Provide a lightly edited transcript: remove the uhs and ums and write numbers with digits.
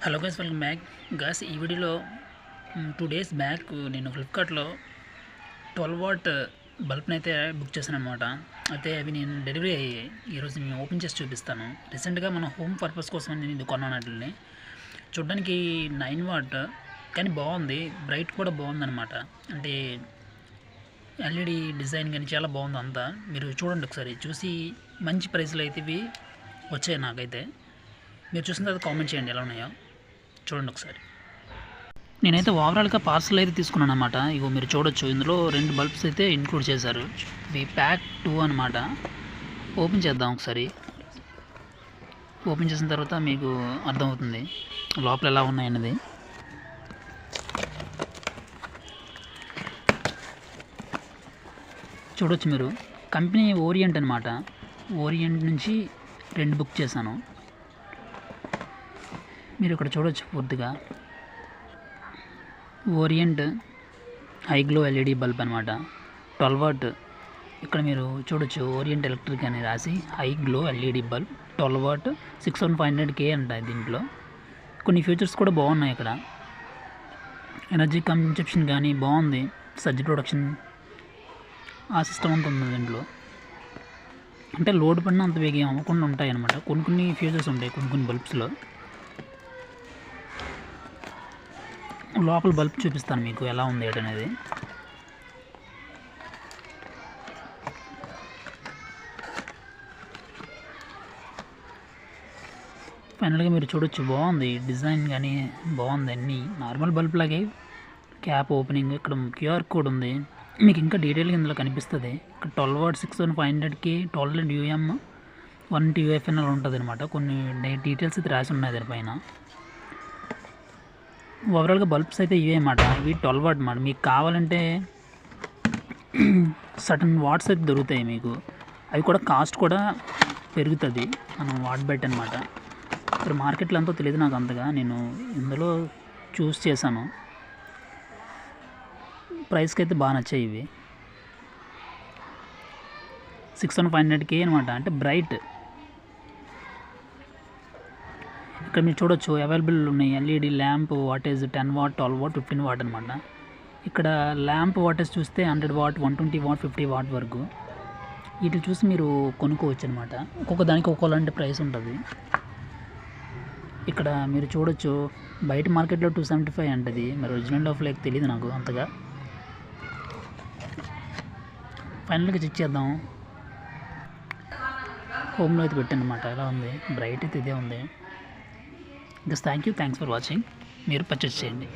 Hello guys, welcome back. Guys, ఈ వీడియోలో 2 days back నేను ఫ్లిప్కార్ట్లో 12 వాట్ బల్బ్ని అయితే బుక్ చేశాను అనమాట. అయితే అవి నేను డెలివరీ అయ్యాయి. ఈరోజు నేను ఓపెన్ చేసి చూపిస్తాను. రీసెంట్గా మన హోమ్ పర్పస్ కోసం నేను ఇది కొన్నాను. వాటిని చూడడానికి 9 వాట్ కానీ బాగుంది, బ్రైట్ కూడా బాగుందన్నమాట. అంటే ఎల్ఈడి డిజైన్ కానీ చాలా బాగుంది అంతా. మీరు చూడండి ఒకసారి, చూసి మంచి ప్రైస్లో అయితే ఇవి వచ్చాయి నాకైతే. మీరు చూసిన తర్వాత కామెంట్ చేయండి ఎలా ఉన్నాయో. చూడండి ఒకసారి. నేనైతే ఓవరాల్గా పార్సల్ అయితే తీసుకున్నాను అనమాట. ఇగో మీరు చూడొచ్చు, ఇందులో 2 బల్బ్స్ అయితే ఇంక్లూడ్ చేశారు. ఇవి ప్యాక్ 2 అనమాట. ఓపెన్ చేద్దాం ఒకసారి. ఓపెన్ చేసిన తర్వాత మీకు అర్థమవుతుంది లోపల ఎలా ఉన్నాయన్నది. చూడొచ్చు మీరు. కంపెనీ ఓరియంట్ అనమాట. ఓరియంట్ నుంచి 2 బుక్ చేశాను. మీరు ఇక్కడ చూడొచ్చు పూర్తిగా orient high glow LED bulb అనమాట. 12 వాట్. ఇక్కడ మీరు చూడొచ్చు ఓరియంట్ ఎలక్ట్రిక్ అని రాసి high glow LED bulb 12 what 6500K అంట. దీంట్లో కొన్ని ఫీచర్స్ కూడా బాగున్నాయి. ఇక్కడ ఎనర్జీ కన్జప్షన్ కానీ బాగుంది. సర్జ్ ప్రొడక్షన్ ఆ సిస్టమ్ అంతా ఉంది దీంట్లో. అంటే లోడ్ పడిన అంత వేగం అవ్వకుండా ఉంటాయి అన్నమాట. కొన్ని ఫీచర్స్ ఉంటాయి కొన్ని బల్బ్స్లో. లోపల బల్బ్ చూపిస్తాను మీకు ఎలా ఉంది ఏంటనేది. ఫైనల్గా మీరు చూడొచ్చు, బాగుంది డిజైన్ కానీ బాగుంది. అన్నీ నార్మల్ బల్బ్ లాగే. క్యాప్ ఓపెనింగ్, ఇక్కడ క్యూఆర్ కోడ్ ఉంది. మీకు ఇంకా డీటెయిల్గా ఇందులో కనిపిస్తుంది. ఇక్కడ 12 వాట్ 6500K 12 UM 1 TUFNL ఉంటుంది అనమాట. కొన్ని డీటెయిల్స్ అయితే రాసి ఉన్నాయి దానిపైన. ఓవరాల్గా బల్బ్స్ అయితే ఇవే అన్నమాట. ఇవి 12 వాట్ అన్నమాట. మీకు కావాలంటే సర్టన్ వాట్స్ అయితే దొరుకుతాయి మీకు. అవి కూడా కాస్ట్ కూడా పెరుగుతుంది మనం వాట్ బెట్ అనమాట. ఇక్కడ మార్కెట్లో ఎంతో తెలియదు నాకు అంతగా. నేను ఇందులో చూస్ చేశాను. ప్రైస్కి అయితే బాగా నచ్చాయి ఇవి. 6500K అనమాట. అంటే బ్రైట్. ఇక్కడ మీరు చూడొచ్చు అవైలబుల్ ఉన్నాయి. LED lamp wattage 10 what 12 what 15 what అనమాట. ఇక్కడ ల్యాంప్ వాటేజ్ చూస్తే 100 వాట్ 120 వాట్ 50 వాట్ వరకు. వీటిని చూసి మీరు కొనుక్కోవచ్చు అనమాట. ఒక్కొక్క దానికి ఒక్కోలాంటి ప్రైస్ ఉంటుంది. ఇక్కడ మీరు చూడొచ్చు బయట మార్కెట్లో 275 అంటది. మరి ఒరిజినల్ ఆఫ్ లైక్ తెలియదు నాకు అంతగా. ఫైనల్గా చెక్ చేద్దాం. హోమ్లో అయితే పెట్టాను అనమాట. ఎలా ఉంది? బ్రైట్ అయితే ఇదే ఉంది. Thanks for watching. మీరు పర్చేస్ చేయండి.